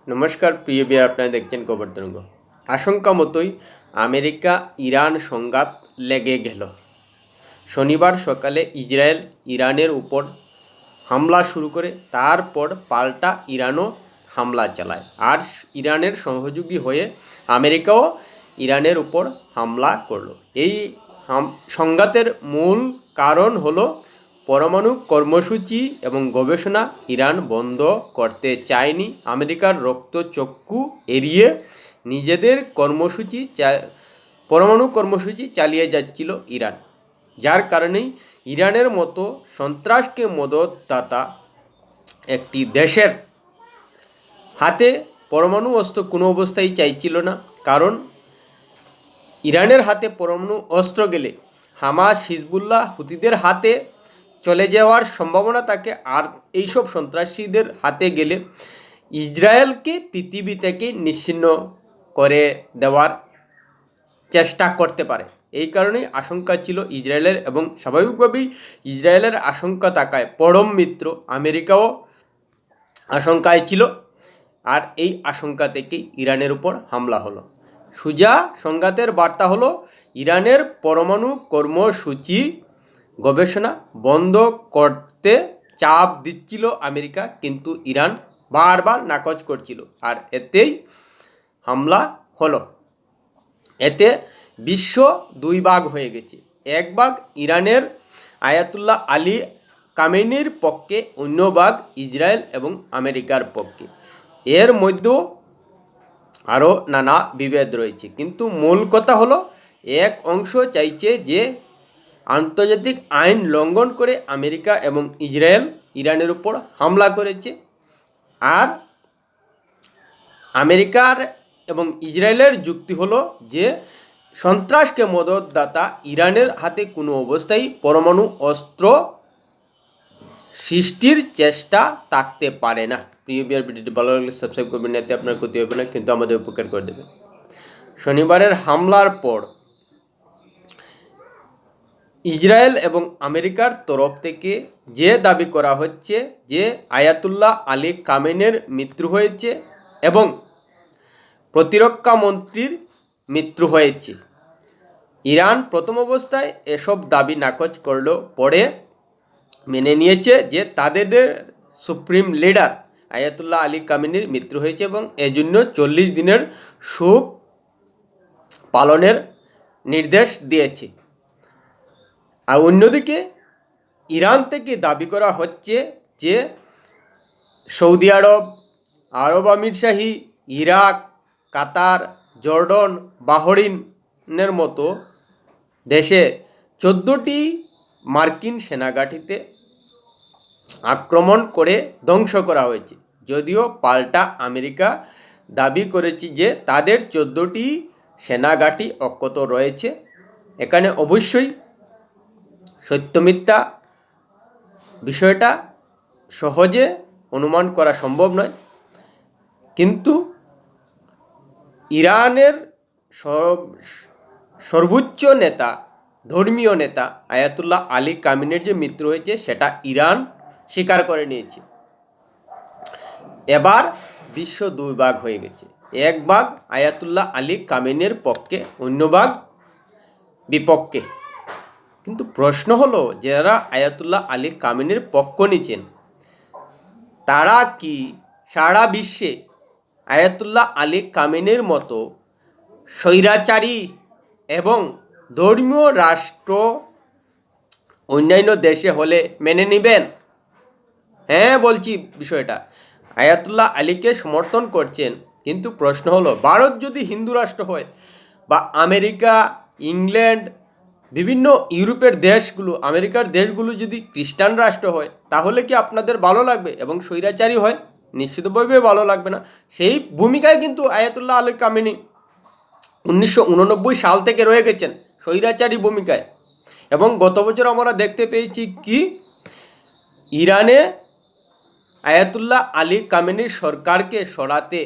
নমস্কার প্রিয় বিয়ার, আপনারা দেখছেন খবর তরঙ্গ। আশঙ্কা মতোই আমেরিকা ইরান সংঘাত লেগে গেল। শনিবার সকালে ইসরায়েল ইরানের উপর হামলা শুরু করে, তারপর পাল্টা ইরানও হামলা চালায়। আর ইরানের সহযোগী হয়ে আমেরিকাও ইরানের উপর হামলা করলো। এই সংঘাতের মূল কারণ হলো পরমাণু কর্মসূচি এবং গবেষণা ইরান বন্ধ করতে চায়নি। আমেরিকার রক্তচক্ষু এড়িয়ে নিজেদের পরমাণু কর্মসূচি চালিয়ে যাচ্ছিল ইরান, যার কারণেই ইরানের মতো সন্ত্রাসকে মদতদাতা একটি দেশের হাতে পরমাণু অস্ত্র কোনো অবস্থায় চাইছিল না। কারণ ইরানের হাতে পরমাণু অস্ত্র গেলে হামাস, হিজবুল্লাহ, হুতিদের হাতে চলে যাওয়ার সম্ভাবনা থাকে। আর এইসব সন্ত্রাসীদের হাতে গেলে ইসরায়েলকে পৃথিবী থেকে নিশ্চিহ্ন করে দেওয়ার চেষ্টা করতে পারে। এই কারণেই আশঙ্কা ছিল ইসরায়েলের, এবং স্বাভাবিকভাবেই ইসরায়েলের আশঙ্কা থাকায় পরম মিত্র আমেরিকাও আশঙ্কায় ছিল। আর এই আশঙ্কা থেকেই ইরানের উপর হামলা হলো। সুজা সংঘাতের বার্তা হলো ইরানের পরমাণু কর্মসূচি গবেষণা বন্ধ করতে চাপ দিচ্ছিল আমেরিকা, কিন্তু ইরান বারবার নাকচ করছিল। আর এতেই হামলা হলো। এতে বিশ্ব দুই ভাগ হয়ে গেছে। এক ভাগ ইরানের আয়াতুল্লাহ আলী কামেনির পক্ষে, অন্য ভাগ ইসরায়েল এবং আমেরিকার পক্ষে। এর মধ্যেও আরও নানা বিভেদ রয়েছে, কিন্তু মূল কথা হলো এক অংশ চাইছে যে আন্তর্জাতিক আইন লঙ্ঘন করে আমেরিকা এবং ইসরায়েল ইরানের উপর হামলা করেছে। আর আমেরিকার এবং ইসরায়েলের যুক্তি হলো যে সন্ত্রাসকে মদতদাতা ইরানের হাতে কোনো অবস্থায় পরমাণু অস্ত্র সৃষ্টির চেষ্টা থাকতে পারে না। প্রিয় বিয়ার, ভিডিওটি ভালো লাগলে সাবস্ক্রাইব করবেন, এতে আপনার ক্ষতি হবে না, কিন্তু আমাদের উপকার করে দেবে। শনিবারের হামলার পর ইসরায়েল এবং আমেরিকার তরফ থেকে যে দাবি করা হচ্ছে যে আয়াতুল্লাহ আলী কামেনের মৃত্যু হয়েছে এবং প্রতিরক্ষা মন্ত্রীর মৃত্যু হয়েছে। ইরান প্রথম অবস্থায় এসব দাবি নাকচ করলেও পরে মেনে নিয়েছে যে তাদের সুপ্রিম লিডার আয়াতুল্লাহ আলী কামেনির মৃত্যু হয়েছে এবং এজন্য 40 দিনের শোক পালনের নির্দেশ দিয়েছে। আর অন্যদিকে ইরান থেকে দাবি করা হচ্ছে যে সৌদি আরব, আরব আমিরশাহী, ইরাক, কাতার, জর্ডন, বাহরিনের মতো দেশে 14টি মার্কিন সেনাঘাঁটিতে আক্রমণ করে ধ্বংস করা হয়েছে। যদিও পাল্টা আমেরিকা দাবি করেছে যে তাদের 14টি সেনাঘাঁটি অক্ষত রয়েছে। এখানে অবশ্যই সত্যমিথ্যা বিষয়টা সহজে অনুমান করা সম্ভব নয়, কিন্তু ইরানের সর্বোচ্চ নেতা, ধর্মীয় নেতা আয়াতুল্লাহ আলী কামেনির যে মৃত্যু হয়েছে সেটা ইরান স্বীকার করে নিয়েছে। এবার বিশ্ব দুই ভাগ হয়ে গেছে। এক ভাগ আয়াতুল্লাহ আলী কামেনির পক্ষে, অন্য ভাগ বিপক্ষে। কিন্তু প্রশ্ন হলো, যারা আয়াতুল্লাহ আলী কামেনির পক্ষ নিচ্ছেন তারা কি সারা বিশ্বে আয়াতুল্লাহ আলী কামেনির মতো স্বৈরাচারী এবং ধর্মীয় রাষ্ট্র অন্যান্য দেশে হলে মেনে নেবেন? হ্যাঁ বলছি বিষয়টা, আয়াতুল্লাহ আলীকে সমর্থন করছেন, কিন্তু প্রশ্ন হলো ভারত যদি হিন্দু রাষ্ট্র হয়, বা আমেরিকা, ইংল্যান্ড, বিভিন্ন ইউরোপের দেশগুলো, আমেরিকার দেশগুলো যদি খ্রিস্টান রাষ্ট্র হয়, তাহলে কি আপনাদের ভালো লাগবে? এবং স্বৈরাচারী হয়, নিশ্চিতভাবে ভালো লাগবে না। সেই ভূমিকায় কিন্তু আয়াতুল্লাহ আলী কামেনি 1989 সাল থেকে রয়ে গেছেন, স্বৈরাচারী ভূমিকায়। এবং গত বছর আমরা দেখতে পেয়েছি কি ইরানে আয়াতুল্লাহ আলী কামেনির সরকারকে সরাতে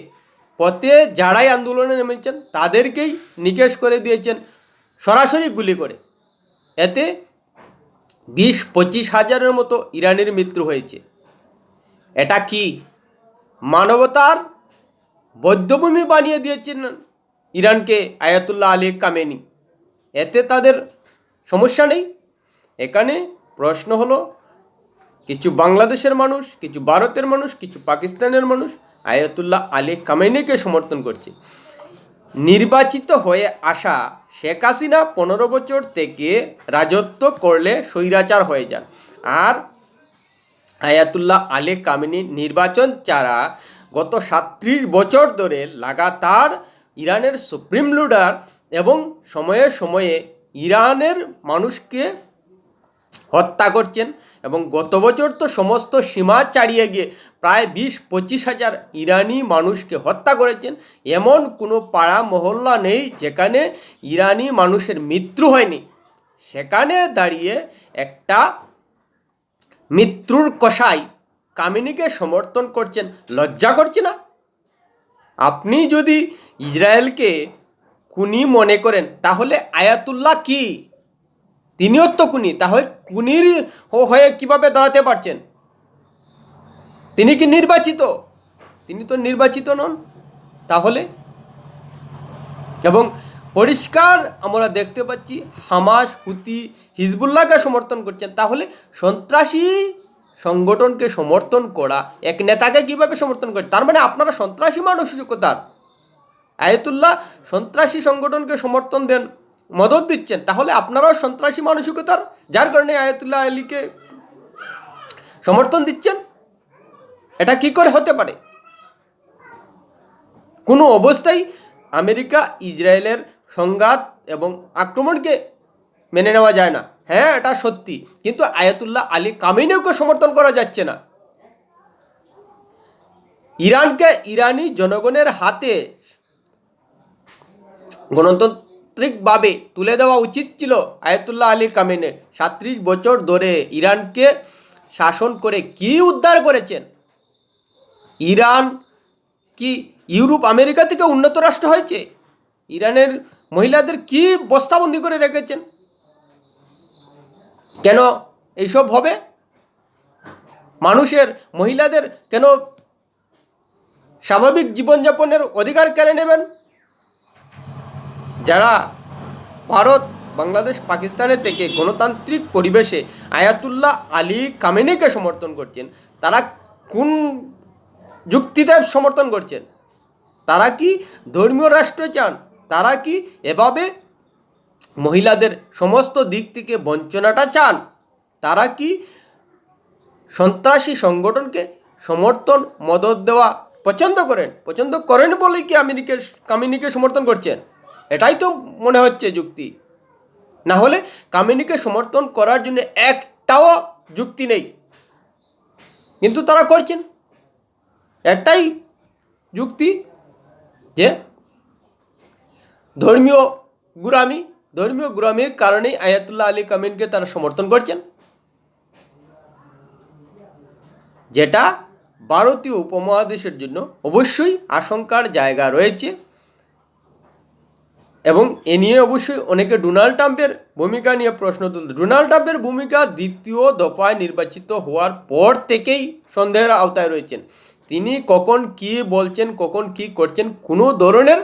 পথে যারাই আন্দোলনে নেমেছেন তাদেরকেই নিকেশ করে দিয়েছেন, সরাসরি গুলি করে। এতে 20-25 হাজারের মতো ইরানের মৃত্যু হয়েছে। এটা কি মানবতার বধ্যভূমি বানিয়ে দিয়েছেন ইরানকে আয়াতুল্লাহ আলী কামেনি। এতে তাদের সমস্যা নেই। এখানে প্রশ্ন হলো, কিছু বাংলাদেশের মানুষ, কিছু ভারতের মানুষ, কিছু পাকিস্তানের মানুষ আয়াতুল্লাহ আলী কামেনিকে সমর্থন করছে। নির্বাচিত হয়ে আসা শেখ হাসিনা 15 বছর থেকে রাজত্ব করলে স্বৈরাচার হয়ে যান, আর আয়াতুল্লাহ আলী কামেনি নির্বাচন ছাড়া গত 37 বছর ধরে লাগাতার ইরানের সুপ্রিম লিডার এবং সময়ে সময়ে ইরানের মানুষকে হত্যা করছেন। এবং গত বছর তো সমস্ত সীমা ছাড়িয়ে গিয়ে প্রায় 20-25 হাজার ইরানি মানুষকে হত্যা করেছেন। এমন কোনো পাড়া মহল্লা নেই যেখানে ইরানি মানুষের মৃত্যু হয়নি। সেখানে দাঁড়িয়ে একটা মৃত্যুর কসাই কামিনীকে সমর্থন করছেন, লজ্জা করছে না? আপনি যদি ইসরায়েলকে খুনি মনে করেন তাহলে আয়াতুল্লাহ কি? তিনিও তো খুনি। তাহলে খুনির হয়ে কিভাবে দাঁড়াতে পারছেন? তিনি কি নির্বাচিত? তিনি তো নির্বাচিত নন। তাহলে এবং পরিষ্কার আমরা দেখতে পাচ্ছি হামাস, হুতি, হিজবুল্লাহকে সমর্থন করছেন। তাহলে সন্ত্রাসী সংগঠনকে সমর্থন করা এক নেতাকে কিভাবে সমর্থন করে? তার মানে আপনারা সন্ত্রাসী মানসিকতার। আয়াতুল্লাহ সন্ত্রাসী সংগঠনকে সমর্থন দেন, মদত দিচ্ছেন, তাহলে আপনারাও সন্ত্রাসী মানসিকতার, যার কারণে আয়াতুল্লাহ আলীকে সমর্থন দিচ্ছেন। এটা কি করে হতে পারে? কোনো অবস্থায় আমেরিকা ইসরায়েলের সংঘাত এবং আক্রমণকে মেনে নেওয়া যায় না। হ্যাঁ, এটা সত্যি, কিন্তু আয়াতুল্লাহ আলী কামেনিকে সমর্থন করা যাচ্ছে না। ইরানকে ইরানি জনগণের হাতে গণতান্ত্রিকভাবে তুলে দেওয়া উচিত ছিল আয়াতুল্লাহ আলী কামেনির। 37 বছর ধরে ইরানকে শাসন করে কি উদ্ধার করেছেন? ইরান কি ইউরোপ আমেরিকা থেকে উন্নত রাষ্ট্র হয়েছে? ইরানের মহিলাদের কি বস্তাবন্দি করে রেখেছেন? কেন এইসব হবে? মানুষের, মহিলাদের কেন স্বাভাবিক জীবনযাপনের অধিকার কেড়ে নেবেন? যারা ভারত, বাংলাদেশ, পাকিস্তানের থেকে গণতান্ত্রিক পরিবেশে আয়াতুল্লাহ আলী কামেনিকে সমর্থন করছেন, তারা কোন যুক্তিতে সমর্থন করছেন? তারা কি ধর্মীয় রাষ্ট্র চান? তারা কি এভাবে মহিলাদের সমস্ত দিক থেকে বঞ্চনাটা চান? তারা কি সন্ত্রাসী সংগঠনকে সমর্থন, মদত দেওয়া পছন্দ করেন বলেই কি কামিনীকে সমর্থন করছেন? এটাই তো মনে হচ্ছে যুক্তি। না হলে কামিনীকে সমর্থন করার জন্য একটাও যুক্তি নেই, কিন্তু তারা করছেন। একটাই যুক্তি যে ধর্মীয় গুরামির কারণেই আয়াতুল্লাহ আলী কামেনিকে তারা সমর্থন করছেন, যেটা ভারতীয় উপমহাদেশের জন্য অবশ্যই আশঙ্কার জায়গা রয়েছে। এবং এ নিয়ে অবশ্যই অনেকে ডোনাল্ড ট্রাম্পের ভূমিকা নিয়ে প্রশ্ন তুলছে। ডোনাল্ড ট্রাম্পের ভূমিকা দ্বিতীয় দফায় নির্বাচিত হওয়ার পর থেকেই সন্দেহের আওতায় রয়েছেন। তিনি কখন কি বলছেন, কখন কি করছেন, কোনো ধরনের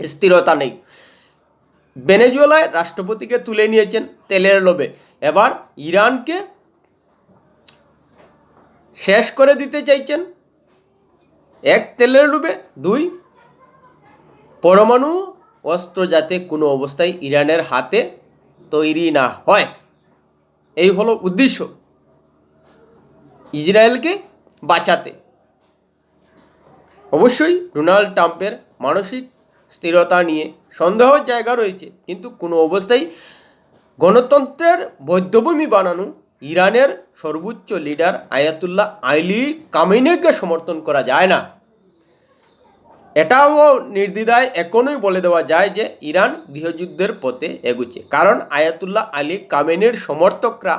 স্থিরতা নেই। ভেনেজুয়েলায় রাষ্ট্রপতিকে তুলে নিয়েছেন তেলের লোভে। এবার ইরানকে শেষ করে দিতে চাইছেন, এক তেলের লোভে, দুই পরমাণু অস্ত্র যাতে কোনো অবস্থায় ইরানের হাতে তৈরি না হয়। এই হলো উদ্দেশ্য, ইসরায়েলকে বাঁচাতে। অবশ্যই ডোনাল্ড ট্রাম্পের মানসিক স্থিরতা নিয়ে সন্দেহের জায়গা রয়েছে, কিন্তু কোনো অবস্থায় গণতন্ত্রের বধ্যভূমি বানানো ইরানের সর্বোচ্চ লিডার আয়াতুল্লাহ আলী কামেনিকে সমর্থন করা যায় না। এটাও নির্দ্বিধায় এখনই বলে দেওয়া যায় যে ইরান গৃহযুদ্ধের পথে এগুচ্ছে, কারণ আয়াতুল্লাহ আলী কামেনির সমর্থকরা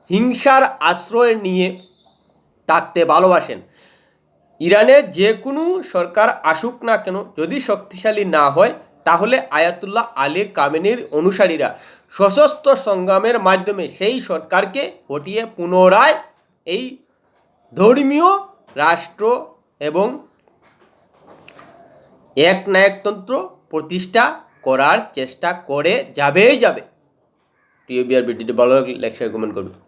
হিংসার আশ্রয় নিয়ে থাকতে ভালোবাসেন। ইরানে যে কোনো সরকার আসুক না কেন, যদি শক্তিশালী না হয়, তাহলে আয়াতুল্লাহ আলী কামেনির অনুসারীরা সশস্ত্র সংগ্রামের মাধ্যমে সেই সরকারকে হটিয়ে পুনরায় এই ধর্মীয় রাষ্ট্র এবং এক নায়কতন্ত্র প্রতিষ্ঠা করার চেষ্টা করে যাবেই যাবে। প্রিয় বিআর ভিডিওটি ভালো লাগলে লাইক শেয়ার কমেন্ট করবে।